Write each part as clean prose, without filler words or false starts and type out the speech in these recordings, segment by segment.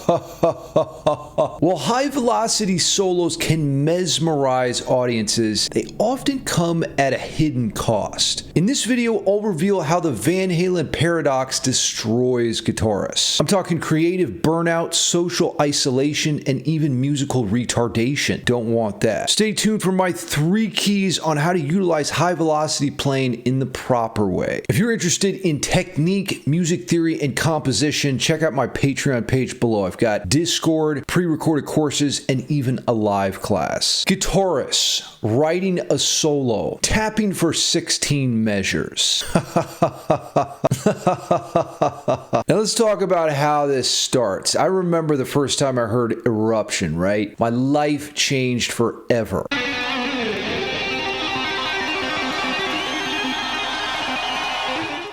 While high-velocity solos can mesmerize audiences, they often come at a hidden cost. In this video, I'll reveal how the Van Halen Paradox destroys guitarists. I'm talking creative burnout, social isolation, and even musical retardation. Don't want that. Stay tuned for my 3 keys on how to utilize high-velocity playing in the proper way. If you're interested in technique, music theory, and composition, check out my Patreon page below. I've got Discord, pre-recorded courses, and even a live class. Guitarists, writing a solo, tapping for 16 measures. Now let's talk about how this starts. I remember the first time I heard Eruption, right? My life changed forever.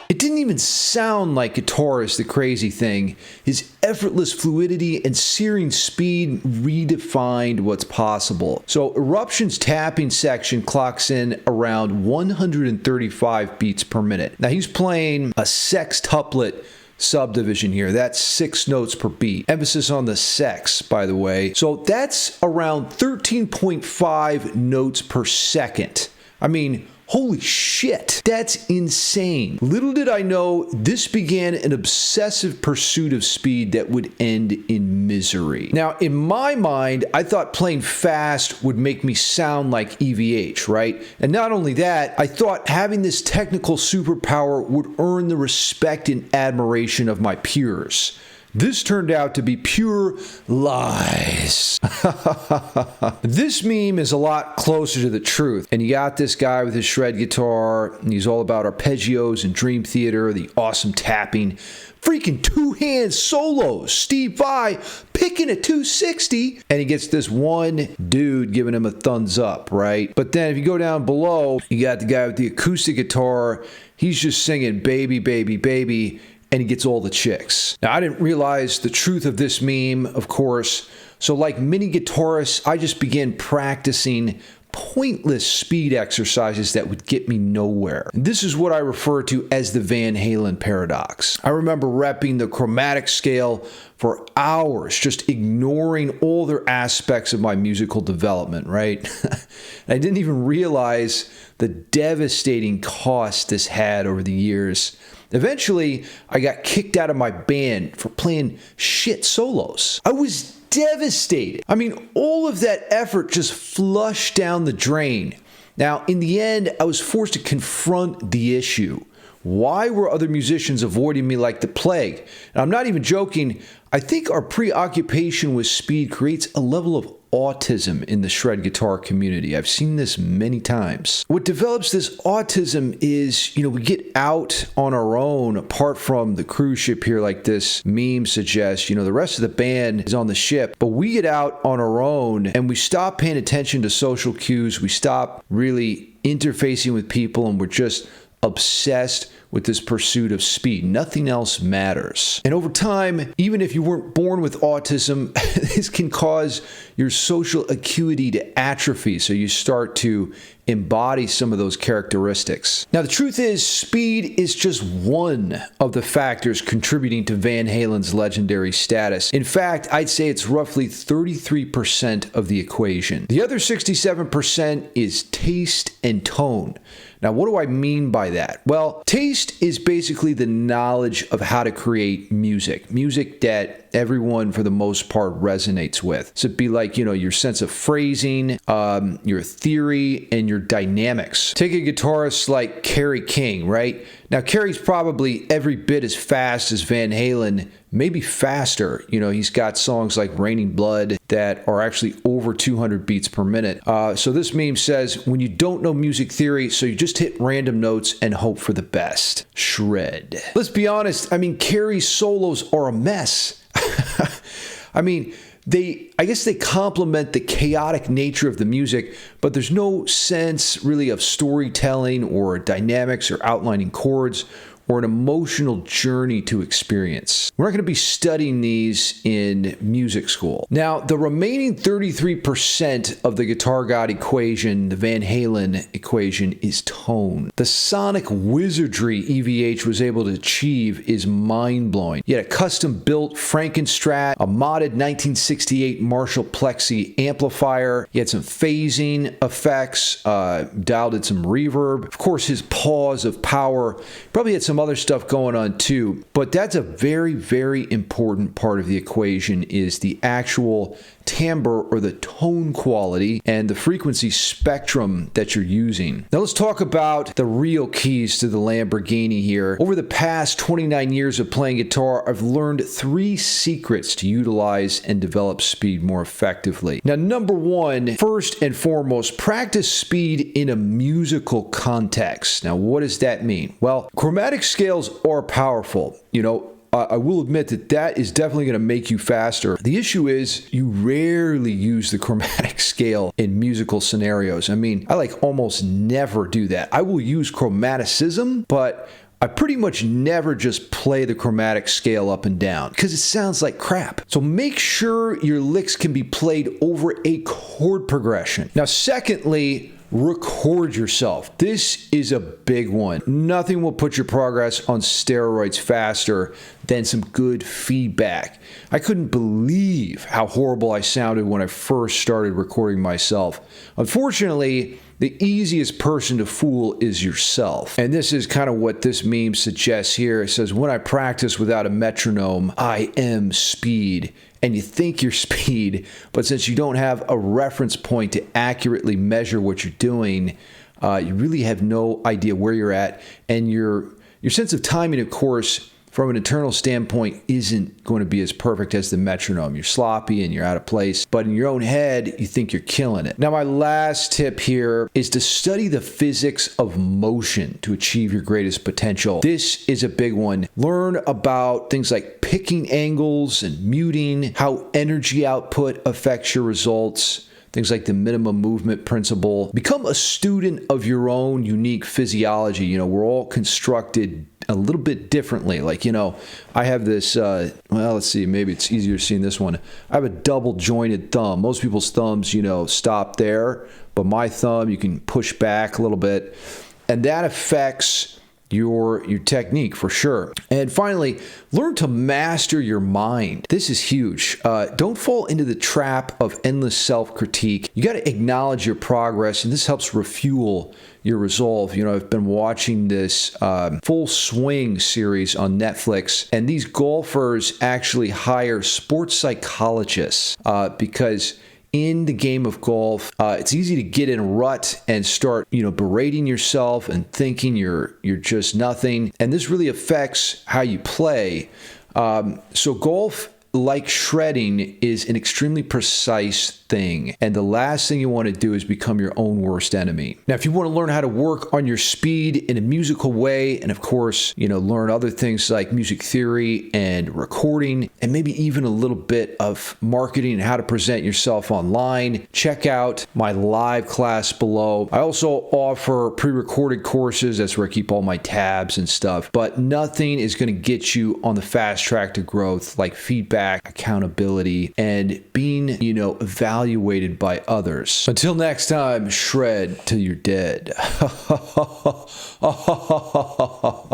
It didn't even sound like Guitarist, the crazy thing. His effortless fluidity and searing speed redefined what's possible. So Eruption's tapping section clocks in around 135 beats per minute. Now he's playing a sextuplet subdivision here. That's 6 notes per beat. Emphasis on the sex, by the way. So that's around 13.5 notes per second. I mean, holy shit, that's insane. Little did I know this began an obsessive pursuit of speed that would end in misery. Now, in my mind, I thought playing fast would make me sound like EVH, right? And not only that, I thought having this technical superpower would earn the respect and admiration of my peers. This turned out to be pure lies. This meme is a lot closer to the truth. And you got this guy with his shred guitar, and he's all about arpeggios and Dream Theater, the awesome tapping, freaking 2-hand solos. Steve Vai picking a 260, and he gets this one dude giving him a thumbs up, right? But then if you go down below, you got the guy with the acoustic guitar. He's just singing baby, baby, baby, and he gets all the chicks. Now, I didn't realize the truth of this meme, of course, so like many guitarists, I just began practicing pointless speed exercises that would get me nowhere. And this is what I refer to as the Van Halen Paradox. I remember repping the chromatic scale for hours, just ignoring all other aspects of my musical development, right? I didn't even realize the devastating cost this had over the years. Eventually, I got kicked out of my band for playing shit solos. I was devastated. I mean, all of that effort just flushed down the drain. Now, in the end, I was forced to confront the issue. Why were other musicians avoiding me like the plague? And I'm not even joking. I think our preoccupation with speed creates a level of autism in the shred guitar community. I've seen this many times. What develops this autism is, we get out on our own, apart from the cruise ship here, like this meme suggests. The rest of the band is on the ship, but we get out on our own and we stop paying attention to social cues. We stop really interfacing with people, and we're just obsessed with this pursuit of speed. Nothing else matters. And over time, even if you weren't born with autism, this can cause your social acuity to atrophy, so you start to embody some of those characteristics. Now, the truth is, speed is just one of the factors contributing to Van Halen's legendary status. In fact, I'd say it's roughly 33% of the equation. The other 67% is taste and tone. Now, what do I mean by that? Well, taste is basically the knowledge of how to create music that everyone, for the most part, resonates with. So it'd be like, your sense of phrasing, your theory, and your dynamics. Take a guitarist like Kerry King, right? Now, Kerry's probably every bit as fast as Van Halen, maybe faster. He's got songs like Raining Blood that are actually over 200 beats per minute. So this meme says, when you don't know music theory, so you just hit random notes and hope for the best. Shred. Let's be honest, Kerry's solos are a mess. I guess they complement the chaotic nature of the music, but there's no sense really of storytelling or dynamics or outlining chords or an emotional journey to experience. We're not going to be studying these in music school. Now, the remaining 33% of the Guitar God equation, the Van Halen equation, is tone. The sonic wizardry EVH was able to achieve is mind-blowing. You had a custom-built Frankenstrat, a modded 1968 Marshall Plexi amplifier. You had some phasing effects, dialed in some reverb. Of course, his pause of power. Probably had some other stuff going on too, but that's a very, very important part of the equation, is the actual timbre or the tone quality and the frequency spectrum that you're using. Now let's talk about the real keys to the Lamborghini here. Over the past 29 years of playing guitar, I've learned 3 secrets to utilize and develop speed more effectively. Now, number 1, first and foremost, practice speed in a musical context. Now, what does that mean? Well, chromatic scales are powerful. I will admit that is definitely going to make you faster. The issue is you rarely use the chromatic scale in musical scenarios. I mean, I almost never do that. I will use chromaticism, but I pretty much never just play the chromatic scale up and down because it sounds like crap. So make sure your licks can be played over a chord progression. Now, secondly, record yourself. This is a big one. Nothing will put your progress on steroids faster than some good feedback. I couldn't believe how horrible I sounded when I first started recording myself. Unfortunately, the easiest person to fool is yourself. And this is kind of what this meme suggests here. It says, when I practice without a metronome, I am speed. And you think you're speed, but since you don't have a reference point to accurately measure what you're doing, you really have no idea where you're at. And your sense of timing, of course, from an internal standpoint, isn't going to be as perfect as the metronome. You're sloppy and you're out of place, but in your own head, you think you're killing it. Now, my last tip here is to study the physics of motion to achieve your greatest potential. This is a big one. Learn about things like picking angles and muting, how energy output affects your results, things like the minimum movement principle. Become a student of your own unique physiology. We're all constructed a little bit differently. I have this, well, let's see, maybe it's easier seeing this one. I have a double jointed thumb. Most people's thumbs, stop there, but my thumb, you can push back a little bit, and that affects your technique for sure. And finally, learn to master your mind. This is huge. Don't fall into the trap of endless self-critique. You got to acknowledge your progress, and this helps refuel your resolve. I've been watching this Full Swing series on Netflix, and these golfers actually hire sports psychologists because in the game of golf, it's easy to get in a rut and start, berating yourself and thinking you're just nothing. And this really affects how you play. So golf, like shredding, is an extremely precise thing. And the last thing you want to do is become your own worst enemy. Now, if you want to learn how to work on your speed in a musical way, and of course, learn other things like music theory and recording, and maybe even a little bit of marketing and how to present yourself online, check out my live class below. I also offer pre-recorded courses. That's where I keep all my tabs and stuff. But nothing is going to get you on the fast track to growth like feedback, accountability, and being, evaluated by others. Until next time, shred till you're dead.